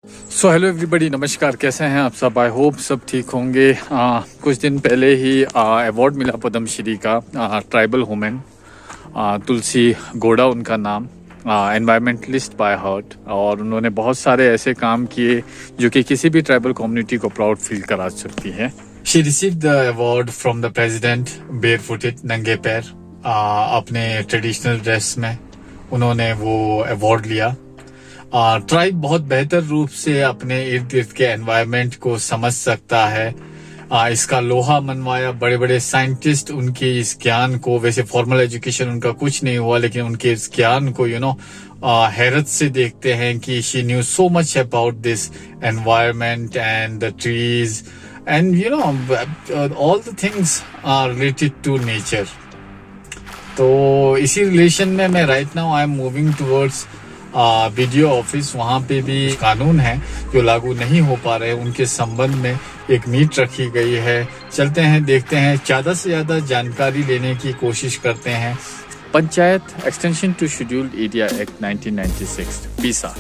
So hello everybody, नमस्कार। कैसे हैं आप सब? आई होप सब ठीक होंगे। कुछ दिन पहले ही अवार्ड मिला पद्मश्री का ट्राइबल वुमेन तुलसी गौड़ा उनका नाम, एनवायरमेंटलिस्ट बाय हार्ट। और उन्होंने बहुत सारे ऐसे काम किए जो कि किसी भी ट्राइबल कम्युनिटी को प्राउड फील करा सकती है। She received the award from the president barefooted, नंगे पैर, अपने ट्रेडिशनल ड्रेस में उन्होंने वो अवार्ड लिया। ट्राइब बहुत बेहतर रूप से अपने इर्द गिर्द के एनवायरनमेंट को समझ सकता है। इसका लोहा मनवाया बड़े बड़े साइंटिस्ट उनके इस ज्ञान को, वैसे फॉर्मल एजुकेशन उनका कुछ नहीं हुआ, लेकिन उनके इस ज्ञान को हैरत से देखते हैं कि she knew so much about this environment and the trees and all the things are related to nature. तो इसी रिलेशन में मैं right now I am moving towards BDO office. वहाँ पे भी कानून है जो लागू नहीं हो पा रहे, उनके संबंध में एक मीट रखी गई है। चलते हैं, देखते हैं, ज़्यादा से ज़्यादा जानकारी लेने की कोशिश करते हैं। Panchayat extension to scheduled area act 1996 PESA,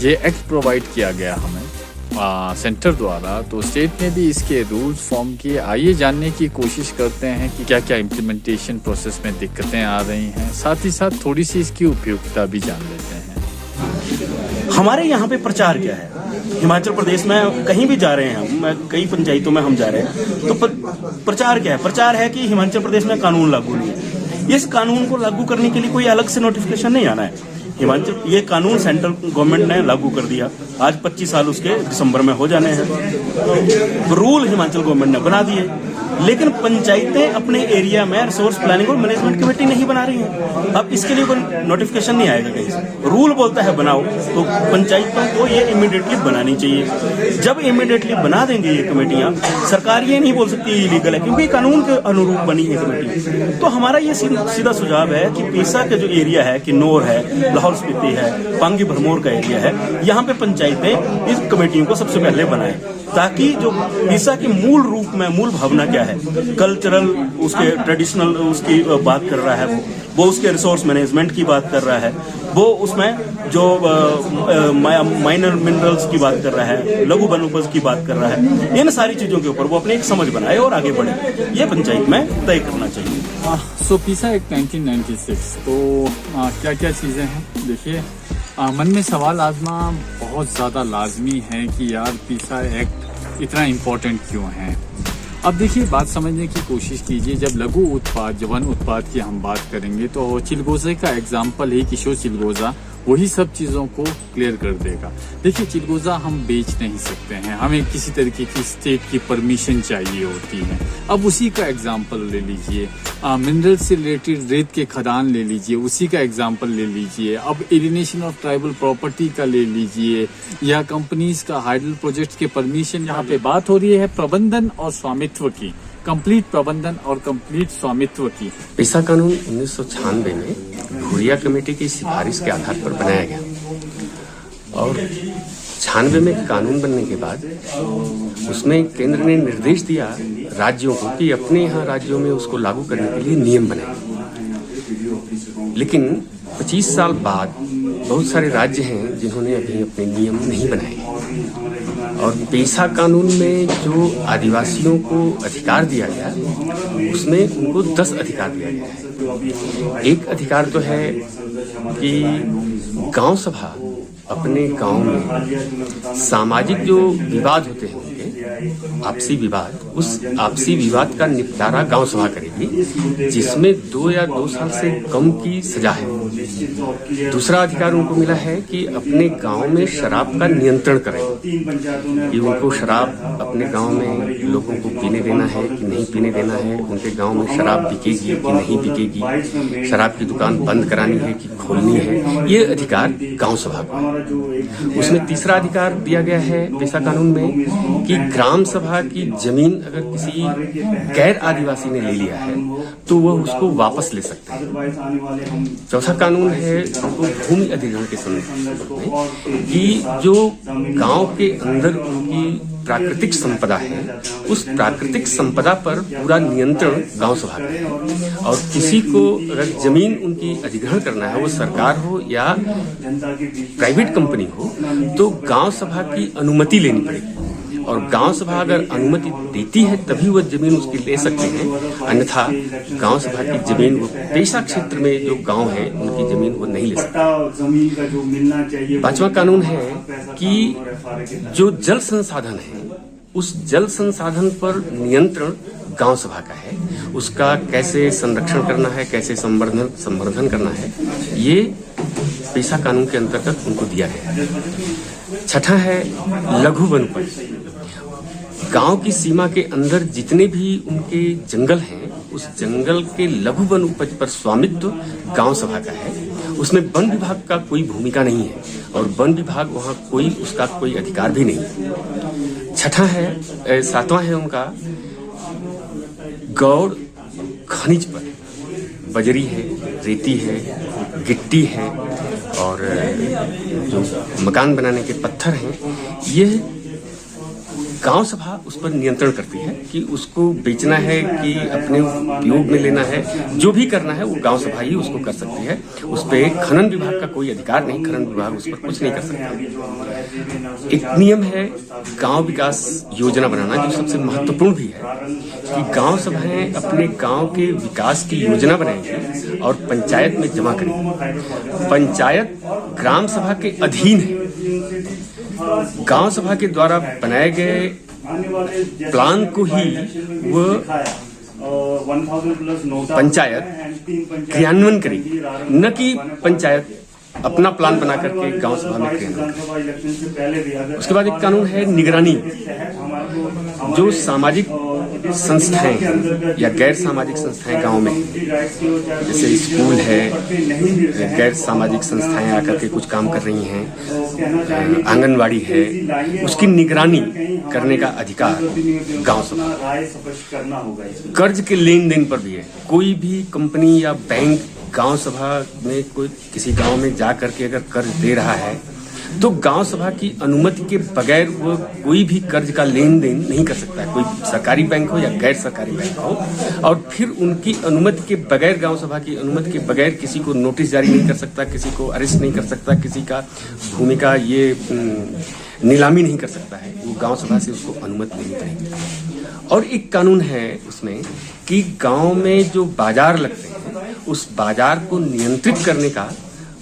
ये एक्ट प्रोवाइड किया गया हमें सेंटर द्वारा। तो स्टेट ने भी इसके रूल्स फॉर्म किए। आइए जानने की कोशिश करते हैं कि क्या क्या इम्प्लीमेंटेशन प्रोसेस में दिक्कतें आ रही हैं, साथ ही साथ थोड़ी सी इसकी उपयोगिता भी जान लेते हैं। हमारे यहाँ पे प्रचार क्या है? हिमाचल प्रदेश में कहीं भी जा रहे हैं हम, कई पंचायतों में हम जा रहे हैं, तो प्रचार क्या है? प्रचार है कि हिमाचल प्रदेश में कानून लागू नहीं है। इस कानून को लागू करने के लिए कोई अलग से नोटिफिकेशन नहीं आना है। हिमाचल ये कानून सेंट्रल गवर्नमेंट ने लागू कर दिया। आज 25 साल उसके दिसंबर में हो जाने हैं। रूल हिमाचल गवर्नमेंट ने बना दिए, लेकिन पंचायतें अपने एरिया में रिसोर्स प्लानिंग और मैनेजमेंट कमेटी नहीं बना रही हैं। अब इसके लिए कोई नोटिफिकेशन नहीं आएगा कहीं से। रूल बोलता है बनाओ, तो पंचायतों को ये इमीडिएटली बनानी चाहिए। जब इमीडिएटली बना देंगे ये कमेटियां, सरकार ये नहीं बोल सकती इलीगल है, क्योंकि कानून के अनुरूप बनी है कमेटी। तो हमारा ये सीधा सुझाव है कि पीसा का जो एरिया है, किन्नौर है, लाहौल स्पीति है, पांगी भरमौर का एरिया है, यहाँ पे पंचायतें इस कमेटियों को सबसे पहले बनाएं, ताकि जो पीसा की मूल रूप में मूल भावना क्या है, कल्चरल, उसके ट्रेडिशनल उसकी बात कर रहा है, वो उसके रिसोर्स मैनेजमेंट की बात कर रहा है, वो उसमें जो माइनर मिनरल्स की बात कर रहा है, लघु वन उपज की बात कर रहा है, इन सारी चीजों के ऊपर वो अपनी एक समझ बनाए और आगे बढ़े। ये पंचायत में तय करना चाहिए। सो पीसा एक्ट 1996, तो क्या क्या चीजें हैं? देखिए, मन में सवाल आजमा बहुत ज़्यादा लाजमी है कि यार पीसा एक्ट इतना इम्पोर्टेंट क्यों है। अब देखिए, बात समझने की कोशिश कीजिए। जब लघु उत्पाद, वन उत्पाद की हम बात करेंगे तो चिलगोजा का एग्जाम्पल ही, किशोर चिलगोजा, वही सब चीज़ों को क्लियर कर देगा। देखिए, चिलगोजा हम बेच नहीं सकते हैं, हमें किसी तरीके की स्टेट की परमिशन चाहिए होती है। अब उसी का एग्जाम्पल ले लीजिए, मिनरल से रिलेटेड रेत के खदान ले लीजिए, उसी का एग्जाम्पल ले लीजिए। अब एलिनेशन ऑफ ट्राइबल प्रॉपर्टी का ले लीजिए, या कंपनीज का हाइडल प्रोजेक्ट के परमिशन। यहाँ पे बात हो रही है प्रबंधन और स्वामित्व की, कंप्लीट प्रबंधन और कंप्लीट स्वामित्व की। पीसा कानून 1996 में भूरिया कमेटी की सिफारिश के आधार पर बनाया गया, और 96 में कानून बनने के बाद उसमें केंद्र ने निर्देश दिया राज्यों को कि अपने यहाँ राज्यों में उसको लागू करने के लिए नियम बनाए। लेकिन 25 साल बाद बहुत सारे राज्य हैं जिन्होंने अभी अपने नियम नहीं बनाए, और पेशा कानून में जो आदिवासियों को अधिकार दिया गया, उसमें उनको 10 अधिकार दिया गया है। एक अधिकार तो है कि गांव सभा अपने गांव में सामाजिक जो विवाद होते हैं, उनके आपसी विवाद, उस आपसी विवाद का निपटारा गांव सभा करेगी, जिसमें 2 या 2 साल से कम की सजा है। दूसरा अधिकार उनको मिला है कि अपने गांव में शराब का नियंत्रण करें, कि उनको शराब अपने गांव में लोगों को पीने देना है कि नहीं पीने देना है, उनके गांव में शराब बिकेगी कि नहीं बिकेगी, शराब की दुकान बंद करानी है कि खोलनी है, ये अधिकार गांव सभा को। उसमें तीसरा अधिकार दिया गया है पेशा कानून में कि ग्राम सभा की जमीन अगर किसी गैर आदिवासी ने ले लिया है तो वह उसको वापस ले सकते हैं। चौथा कानून है उनको भूमि अधिग्रहण के संदर्भ में, कि जो गांव के अंदर उनकी प्राकृतिक संपदा है, उस प्राकृतिक संपदा पर पूरा नियंत्रण गांव सभा का है। और किसी को अगर जमीन उनकी अधिग्रहण करना है, वो सरकार हो या प्राइवेट कंपनी हो, तो गांव सभा की अनुमति लेनी पड़ेगी। और गांव सभा अगर अनुमति देती है तभी वो जमीन उसकी ले सकते हैं, अन्यथा गांव सभा की जमीन वो पेशा क्षेत्र में जो गांव है उनकी जमीन वो नहीं ले सकते। पांचवा कानून है कि जो जल संसाधन है उस जल संसाधन पर नियंत्रण गांव सभा का है। उसका कैसे संरक्षण करना है, कैसे संवर्धन करना है, ये पेशा कानून के अंतर्गत उनको दिया गया है। छठा है लघु वनोपज। गांव की सीमा के अंदर जितने भी उनके जंगल हैं, उस जंगल के लघु वन उपज पर स्वामित्व गांव सभा का है। उसमें वन विभाग का कोई भूमिका नहीं है और वन विभाग वहां उसका कोई अधिकार भी नहीं। छठा है, सातवां है उनका गौड़ खनिज पर। बजरी है, रेती है, गिट्टी है और जो मकान बनाने के पत्थर हैं, ये गांव सभा उस पर नियंत्रण करती है कि उसको बेचना है कि अपने उपयोग में लेना है, जो भी करना है वो गांव सभा ही उसको कर सकती है। उस पर खनन विभाग का कोई अधिकार नहीं, खनन विभाग उस पर कुछ नहीं कर सकता। एक नियम है गांव विकास योजना बनाना, जो सबसे महत्वपूर्ण भी है कि गांव सभाएं अपने गांव के विकास की योजना बनाएंगी और पंचायत में जमा करेंगी। पंचायत ग्राम सभा के अधीन है। गांव सभा के द्वारा बनाए गए प्लान को ही वो पंचायत क्रियान्वयन करेगी, न कि पंचायत अपना प्लान बना करके गांव सभा में क्रियान्वयन। उसके बाद एक कानून है निगरानी। जो सामाजिक संस्थाएं या गैर सामाजिक संस्थाएं गांव में, जैसे स्कूल है, गैर सामाजिक संस्थाएं आकर के कुछ काम कर रही हैं, आंगनवाड़ी है, उसकी निगरानी करने का अधिकार गांव सभा। कर्ज के लेन देन पर भी है। कोई भी कंपनी या बैंक गांव सभा में कोई किसी गांव में जा करके अगर कर्ज दे रहा है तो गांव सभा की अनुमति के बगैर वो कोई भी कर्ज का लेन देन नहीं कर सकता है। कोई सरकारी बैंक हो या गैर सरकारी बैंक हो, और फिर उनकी अनुमति के बगैर, गांव सभा की अनुमति के बगैर किसी को नोटिस जारी नहीं कर सकता, किसी को अरेस्ट नहीं कर सकता, किसी का भूमि का ये नीलामी नहीं कर सकता है। वो गांव सभा से उसको अनुमति लेनी पड़ेगी। और एक कानून है उसमें कि गांव में जो बाजार लगते हैं उस बाजार को नियंत्रित करने का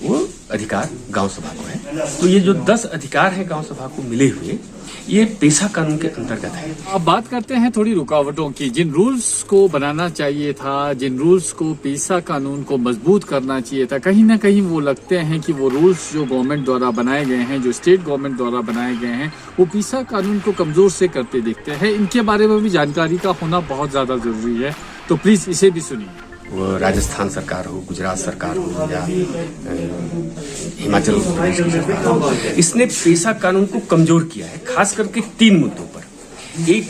वो अधिकार गांव सभा को है। तो ये जो 10 अधिकार हैं गांव सभा को मिले हुए, ये पेशा कानून के अंतर्गत है। अब बात करते हैं थोड़ी रुकावटों की। जिन रूल्स को बनाना चाहिए था, जिन रूल्स को पेशा कानून को मजबूत करना चाहिए था, कहीं ना कहीं वो लगते हैं कि वो रूल्स जो गवर्नमेंट द्वारा बनाए गए हैं, जो स्टेट गवर्नमेंट द्वारा बनाए गए हैं, वो पेशा कानून को कमजोर से करते दिखते हैं। इनके बारे में भी जानकारी का होना बहुत ज्यादा जरूरी है, तो प्लीज इसे भी सुनिए। वो राजस्थान सरकार हो, गुजरात सरकार हो या हिमाचल प्रदेश की सरकार हो, इसने पेशा कानून को कमजोर किया है, खास करके 3 मुद्दों पर। एक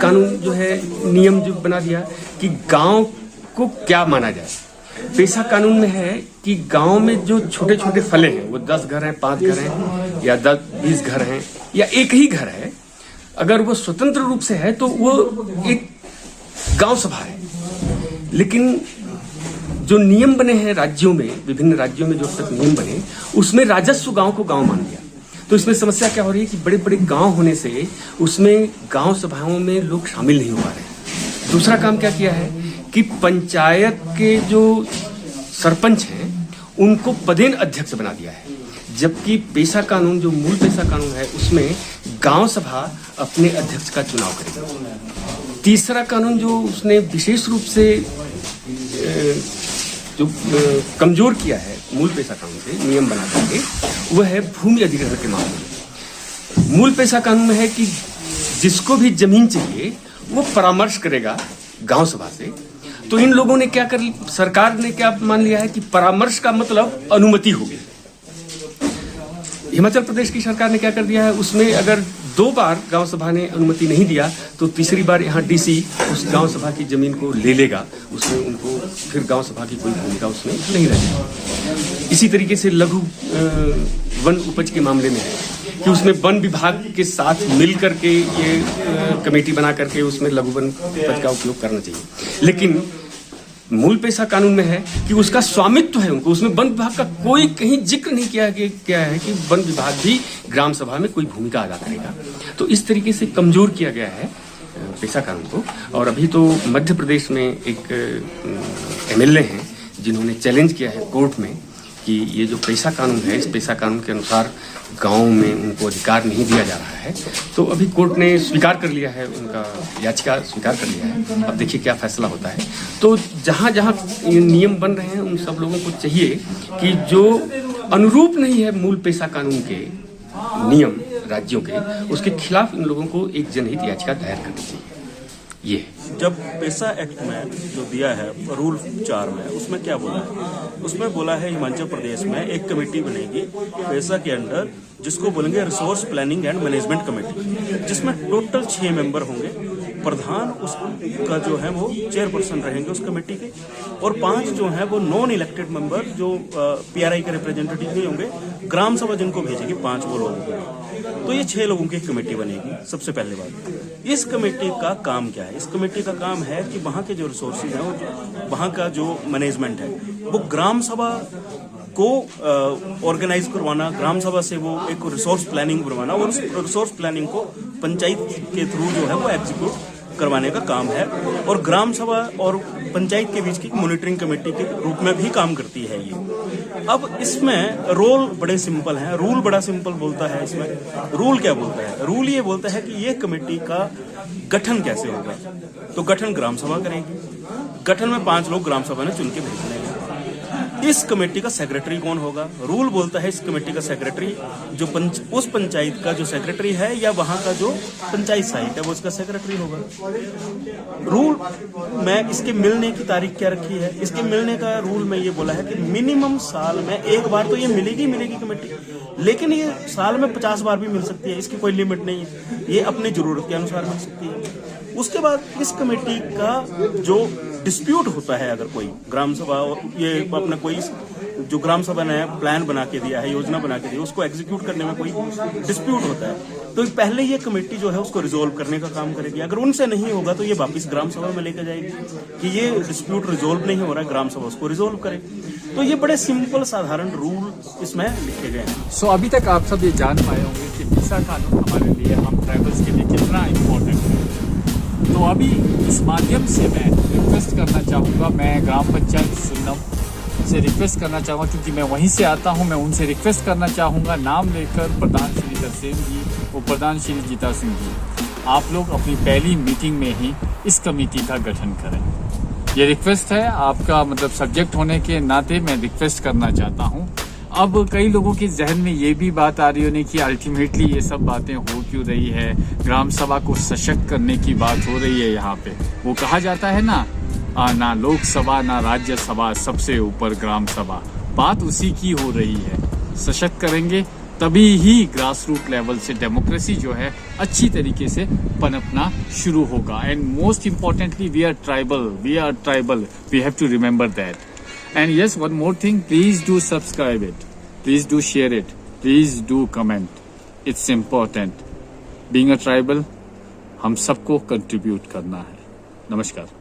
कानून जो है, नियम जो बना दिया कि गांव को क्या माना जाए। पेशा कानून में है कि गांव में जो छोटे छोटे फले हैं, वो 10 घर हैं, 5 घर हैं या 10-20 घर हैं या एक ही घर है, अगर वो स्वतंत्र रूप से है तो वो एक गांव सभा है। लेकिन जो नियम बने हैं राज्यों में, विभिन्न राज्यों में जो अब तक नियम बने, उसमें राजस्व गांव को गांव मान लिया। तो इसमें समस्या क्या हो रही है कि बड़े बड़े गांव होने से उसमें गांव सभाओं में लोग शामिल नहीं हो पा रहे। दूसरा काम क्या किया है कि पंचायत के जो सरपंच हैं उनको पदेन अध्यक्ष बना दिया है, जबकि पेशा कानून, जो मूल पेशा कानून है, उसमें गांव सभा अपने अध्यक्ष का चुनाव करेगी। तीसरा कानून जो उसने विशेष रूप से जो कमजोर किया है मूल पेशा कानून से नियम बना करके, वह है भूमि अधिग्रहण के मामले में। मूल पेशा कानून में है कि जिसको भी जमीन चाहिए वो परामर्श करेगा गांव सभा से। तो इन लोगों ने क्या कर, सरकार ने क्या मान लिया है कि परामर्श का मतलब अनुमति होगी। हिमाचल प्रदेश की सरकार ने क्या कर दिया है, उसमें अगर 2 बार गांव सभा ने अनुमति नहीं दिया तो तीसरी बार यहाँ डीसी उस गांव सभा की जमीन को ले लेगा, उसमें उनको फिर गांव सभा की कोई भूमिका उसमें नहीं रहेगी। इसी तरीके से लघु वन उपज के मामले में है कि उसमें वन विभाग के साथ मिल करके ये कमेटी बना करके उसमें लघु वन उपज का उपयोग करना चाहिए। लेकिन मूल पेशा कानून में है कि उसका स्वामित्व है उनको, उसमें वन विभाग का कोई कहीं जिक्र नहीं किया है कि वन विभाग भी ग्राम सभा में कोई भूमिका अदा करेगा। तो इस तरीके से कमजोर किया गया है पेशा कानून को। और अभी तो मध्य प्रदेश में एक एमएलए हैं जिन्होंने चैलेंज किया है कोर्ट में कि ये जो पेशा कानून है, इस पेशा कानून के अनुसार गांव में उनको अधिकार नहीं दिया जा रहा है। तो अभी कोर्ट ने स्वीकार कर लिया है, उनका याचिका स्वीकार कर लिया है। अब देखिए क्या फैसला होता है। तो जहां जहां नियम बन रहे हैं उन सब लोगों को चाहिए कि जो अनुरूप नहीं है मूल पेशा कानून के नियम राज्यों के, उसके खिलाफ इन लोगों को एक जनहित याचिका दायर करनी चाहिए। ये जब पेशा एक्ट में जो दिया है रूल 4 में, उसमें क्या बोला है? उसमें बोला है हिमाचल प्रदेश में एक कमेटी बनेगी पेशा के अंडर, जिसको बोलेंगे resource planning and management committee, जिसमें टोटल 6 मेंबर होंगे। प्रधान उसका जो है वो चेयरपर्सन रहेंगे उस कमेटी के, और 5 जो है वो नॉन इलेक्टेड मेंबर जो पीआरआई के रिप्रेजेंटेटिव नहीं होंगे, ग्राम सभा जिनको भेजेगी 5 वो लोग होंगे। तो ये 6 लोगों की एक कमेटी बनेगी। सबसे पहले बात, इस कमेटी का काम क्या है? इस कमेटी का काम है कि वहाँ के जो रिसोर्सेज हैं, वहाँ का जो मैनेजमेंट है, वो ग्राम सभा को ऑर्गेनाइज करवाना, ग्राम सभा से वो एक रिसोर्स प्लानिंग बनवाना, और उस रिसोर्स प्लानिंग को पंचायत के थ्रू जो है वो एग्जीक्यूट करवाने का काम है। और ग्राम सभा और पंचायत के बीच की मॉनिटरिंग कमेटी के रूप में भी काम करती है ये। अब इसमें रोल बड़े सिंपल हैं, रूल बड़ा सिंपल बोलता है। इसमें रूल क्या बोलता है? रूल ये बोलता है कि ये कमेटी का गठन कैसे होगा। तो गठन ग्राम सभा करेगी। गठन में 5 लोग ग्राम सभा ने चुन के भेजने हैं। इस कमेटी का सेक्रेटरी कौन होगा? रूल बोलता है इस कमेटी का सेक्रेटरी जो उस पंचायत का जो सेक्रेटरी है या वहां का जो पंचायत साइट है वो उसका सेक्रेटरी होगा। रूल में इसके मिलने की तारीख क्या रखी है? इसके मिलने का रूल में ये बोला है कि मिनिमम साल में एक बार तो ये मिलेगी कमेटी, लेकिन ये साल में 50 बार भी मिल सकती है, इसकी कोई लिमिट नहीं है, ये अपनी जरूरत के अनुसार मिल सकती है। उसके बाद इस कमेटी का जो डिस्प्यूट होता है, अगर कोई ग्राम सभा ये अपना कोई जो ग्राम सभा ने प्लान बना के दिया है, योजना बना के दी, उसको एग्जीक्यूट करने में कोई डिस्प्यूट होता है, तो पहले ये कमेटी जो है उसको रिजोल्व करने का काम करेगी। अगर उनसे नहीं होगा तो ये वापस ग्राम सभा में लेकर जाएगी कि ये डिस्प्यूट रिजोल्व नहीं हो रहा है, ग्राम सभा उसको रिजोल्व करे। तो ये बड़े सिंपल साधारण रूल इसमें लिखे गए हैं। सो अभी तक आप सब ये जान पाए होंगे कि पेशा कानून हमारे लिए, हम ट्राइबल्स के लिए कितना इम्पोर्टेंट है। तो अभी इस माध्यम से मैं रिक्वेस्ट करना चाहूँगा, मैं ग्राम पंचायत सुन्नम से रिक्वेस्ट करना चाहूँगा, क्योंकि मैं वहीं से आता हूँ, मैं उनसे रिक्वेस्ट करना चाहूँगा नाम लेकर प्रधान श्री तरसेम जी और प्रधान श्री जीता सिंह जी, आप लोग अपनी पहली मीटिंग में ही इस कमेटी का गठन करें। ये रिक्वेस्ट है आपका, मतलब सब्जेक्ट होने के नाते मैं रिक्वेस्ट करना चाहता हूँ। अब कई लोगों के जहन में ये भी बात आ रही होनी कि अल्टीमेटली ये सब बातें हो क्यों रही है, ग्राम सभा को सशक्त करने की बात हो रही है यहाँ पे। वो कहा जाता है ना लोकसभा ना राज्यसभा, सबसे ऊपर ग्राम सभा, बात उसी की हो रही है। सशक्त करेंगे तभी ही ग्रास रूट लेवल से डेमोक्रेसी जो है अच्छी तरीके से पनपना शुरू होगा। And most importantly we are tribal, we have to remember that. And yes, one more thing, please do subscribe it, please do share it, please do comment. It's important. Being a tribal, हम सबको contribute करना है। नमस्कार।